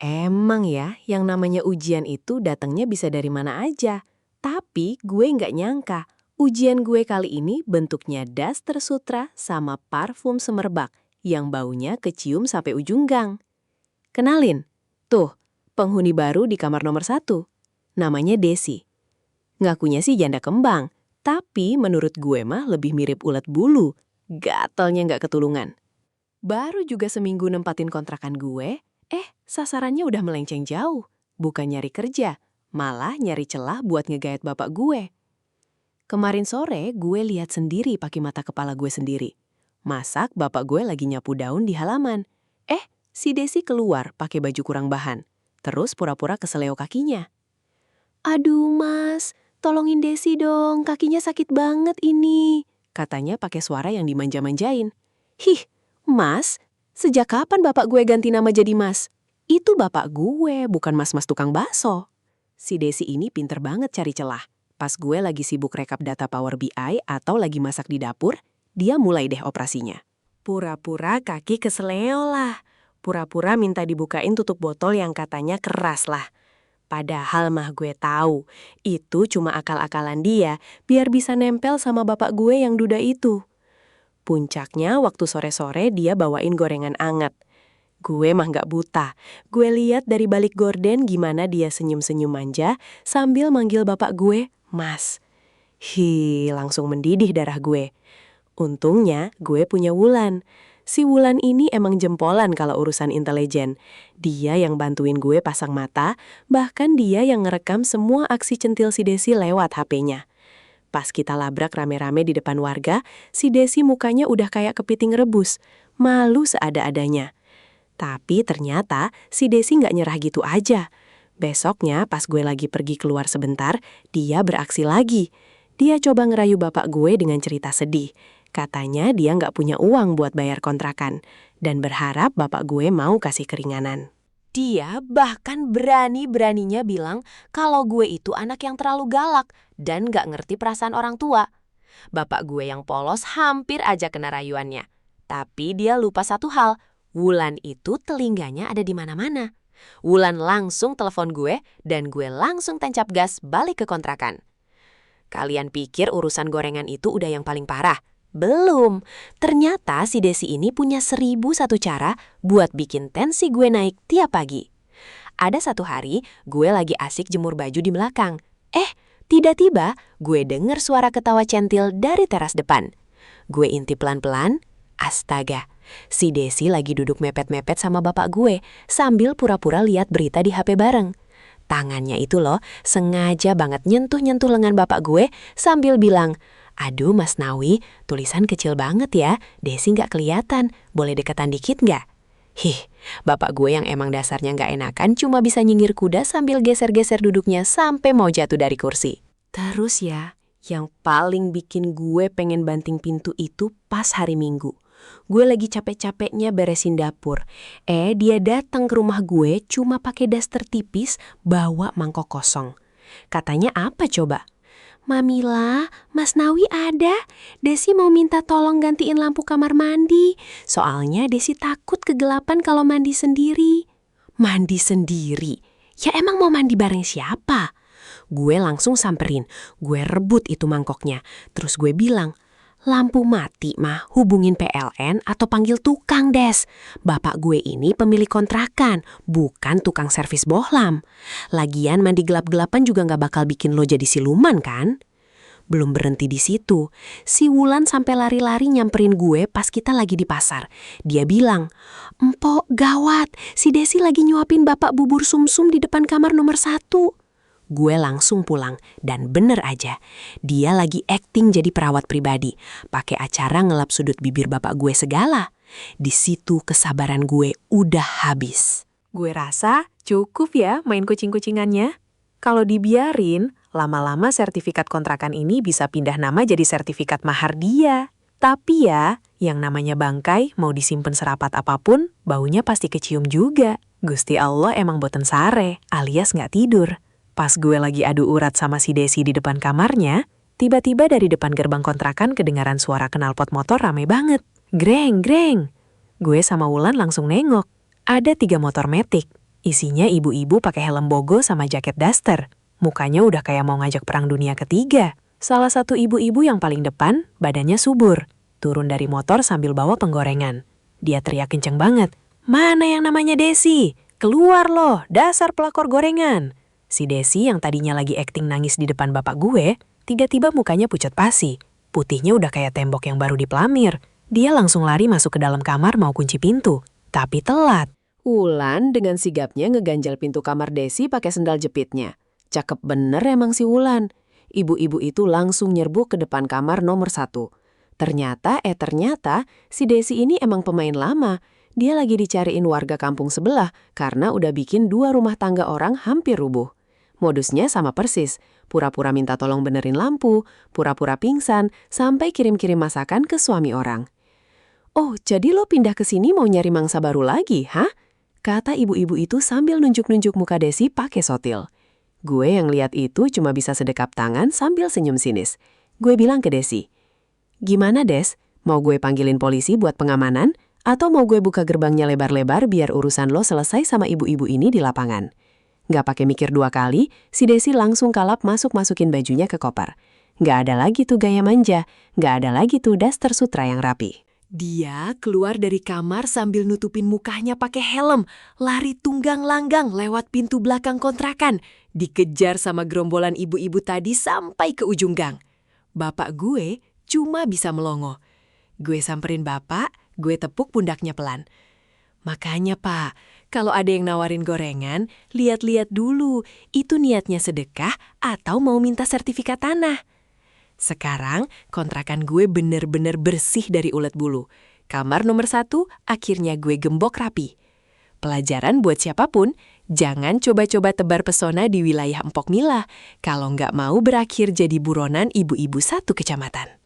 Emang ya, yang namanya ujian itu datangnya bisa dari mana aja. Tapi gue nggak nyangka, ujian gue kali ini bentuknya daster sutra sama parfum semerbak yang baunya kecium sampai ujung gang. Kenalin, tuh, penghuni baru di kamar nomor 1. Namanya Desi. Ngakunya sih janda kembang, tapi menurut gue mah lebih mirip ulat bulu. Gatalnya nggak ketulungan. Baru juga seminggu nempatin kontrakan gue, sasarannya udah melenceng jauh. Bukan nyari kerja, malah nyari celah buat ngegayat bapak gue. Kemarin sore gue lihat sendiri pakai mata kepala gue sendiri. Masak bapak gue lagi nyapu daun di halaman. Si Desi keluar pakai baju kurang bahan. Terus pura-pura keseleo kakinya. Aduh mas, tolongin Desi dong, kakinya sakit banget ini. Katanya pakai suara yang dimanja-manjain. Hih, mas, sejak kapan bapak gue ganti nama jadi mas? Itu bapak gue, bukan mas-mas tukang bakso. Si Desi ini pinter banget cari celah. Pas gue lagi sibuk rekap data Power BI atau lagi masak di dapur, dia mulai deh operasinya. Pura-pura kaki keseleo lah. Pura-pura minta dibukain tutup botol yang katanya keras lah. Padahal mah gue tahu, itu cuma akal-akalan dia biar bisa nempel sama bapak gue yang duda itu. Puncaknya waktu sore-sore dia bawain gorengan anget. Gue mah nggak buta. Gue lihat dari balik gorden gimana dia senyum-senyum manja sambil manggil bapak gue, Mas. Langsung mendidih darah gue. Untungnya gue punya Wulan. Si Wulan ini emang jempolan kalau urusan intelijen. Dia yang bantuin gue pasang mata, bahkan dia yang ngerekam semua aksi centil si Desi lewat HP-nya. Pas kita labrak rame-rame di depan warga, si Desi mukanya udah kayak kepiting rebus. Malu seada-adanya. Tapi ternyata si Desi nggak nyerah gitu aja. Besoknya pas gue lagi pergi keluar sebentar, dia beraksi lagi. Dia coba ngerayu bapak gue dengan cerita sedih. Katanya dia nggak punya uang buat bayar kontrakan, dan berharap bapak gue mau kasih keringanan. Dia bahkan berani-beraninya bilang kalau gue itu anak yang terlalu galak dan nggak ngerti perasaan orang tua. Bapak gue yang polos hampir aja kena rayuannya. Tapi dia lupa satu hal, Wulan itu telinganya ada di mana-mana. Wulan langsung telepon gue dan gue langsung tancap gas balik ke kontrakan. Kalian pikir urusan gorengan itu udah yang paling parah? Belum. Ternyata si Desi ini punya 1001 cara buat bikin tensi gue naik tiap pagi. Ada satu hari, gue lagi asik jemur baju di belakang. Tiba-tiba gue denger suara ketawa centil dari teras depan. Gue intip pelan-pelan, astaga. Si Desi lagi duduk mepet-mepet sama bapak gue sambil pura-pura lihat berita di HP bareng. Tangannya itu loh, sengaja banget nyentuh-nyentuh lengan bapak gue sambil bilang, "Aduh Mas Nawi, tulisan kecil banget ya, Desi nggak kelihatan, boleh deketan dikit nggak?" Bapak gue yang emang dasarnya nggak enakan cuma bisa nyinggir kuda sambil geser-geser duduknya sampai mau jatuh dari kursi. Terus ya, yang paling bikin gue pengen banting pintu itu pas hari Minggu. Gue lagi capek-capeknya beresin dapur. Dia datang ke rumah gue cuma pakai daster tipis bawa mangkok kosong. Katanya apa coba? "Mamila, Mas Nawi ada. Desi mau minta tolong gantiin lampu kamar mandi. Soalnya Desi takut kegelapan kalau mandi sendiri." Mandi sendiri? Ya emang mau mandi bareng siapa? Gue langsung samperin. Gue rebut itu mangkoknya. Terus gue bilang, "Lampu mati mah hubungin PLN atau panggil tukang des. Bapak gue ini pemilik kontrakan, bukan tukang servis bohlam. Lagian mandi gelap-gelapan juga nggak bakal bikin lo jadi siluman kan?" Belum berhenti di situ, si Wulan sampai lari-lari nyamperin gue pas kita lagi di pasar. Dia bilang, "Empok, gawat, si Desi lagi nyuapin bapak bubur sumsum di depan kamar nomor 1. Gue langsung pulang, dan bener aja, dia lagi akting jadi perawat pribadi, pakai acara ngelap sudut bibir bapak gue segala. Di situ kesabaran gue udah habis. Gue rasa cukup ya main kucing-kucingannya. Kalau dibiarin, lama-lama sertifikat kontrakan ini bisa pindah nama jadi sertifikat mahar dia. Tapi ya, yang namanya bangkai mau disimpen serapat apapun, baunya pasti kecium juga. Gusti Allah emang boten sare, alias nggak tidur. Pas gue lagi adu urat sama si Desi di depan kamarnya, tiba-tiba dari depan gerbang kontrakan kedengaran suara knalpot motor rame banget. Greng, greng. Gue sama Wulan langsung nengok. Ada 3 motor metik. Isinya ibu-ibu pakai helm bogo sama jaket daster. Mukanya udah kayak mau ngajak perang dunia ketiga. Salah satu ibu-ibu yang paling depan, badannya subur. Turun dari motor sambil bawa penggorengan. Dia teriak kenceng banget. "Mana yang namanya Desi? Keluar loh, dasar pelakor gorengan." Si Desi yang tadinya lagi akting nangis di depan bapak gue, tiba-tiba mukanya pucat pasi. Putihnya udah kayak tembok yang baru dipelamir. Dia langsung lari masuk ke dalam kamar mau kunci pintu. Tapi telat. Wulan dengan sigapnya ngeganjal pintu kamar Desi pakai sendal jepitnya. Cakep bener emang si Wulan. Ibu-ibu itu langsung nyerbu ke depan kamar nomor 1. Ternyata si Desi ini emang pemain lama. Dia lagi dicariin warga kampung sebelah karena udah bikin 2 rumah tangga orang hampir rubuh. Modusnya sama persis, pura-pura minta tolong benerin lampu, pura-pura pingsan, sampai kirim-kirim masakan ke suami orang. "Oh, jadi lo pindah ke sini mau nyari mangsa baru lagi, hah?" Kata ibu-ibu itu sambil nunjuk-nunjuk muka Desi pakai sotil. Gue yang lihat itu cuma bisa sedekap tangan sambil senyum sinis. Gue bilang ke Desi, "Gimana Des? Mau gue panggilin polisi buat pengamanan? Atau mau gue buka gerbangnya lebar-lebar biar urusan lo selesai sama ibu-ibu ini di lapangan?" Nggak pakai mikir 2 kali, si Desi langsung kalap masukin bajunya ke koper. Nggak ada lagi tuh gaya manja, nggak ada lagi tuh daster sutra yang rapi. Dia keluar dari kamar sambil nutupin mukanya pakai helm, lari tunggang langgang lewat pintu belakang kontrakan, dikejar sama gerombolan ibu-ibu tadi sampai ke ujung gang. Bapak gue cuma bisa melongo. Gue samperin bapak, gue tepuk pundaknya pelan. "Makanya Pak, kalau ada yang nawarin gorengan, lihat-lihat dulu, itu niatnya sedekah atau mau minta sertifikat tanah." Sekarang, kontrakan gue bener-bener bersih dari ulet bulu. Kamar nomor 1 akhirnya gue gembok rapi. Pelajaran buat siapapun, jangan coba-coba tebar pesona di wilayah Empok Milah, kalau nggak mau berakhir jadi buronan ibu-ibu 1 kecamatan.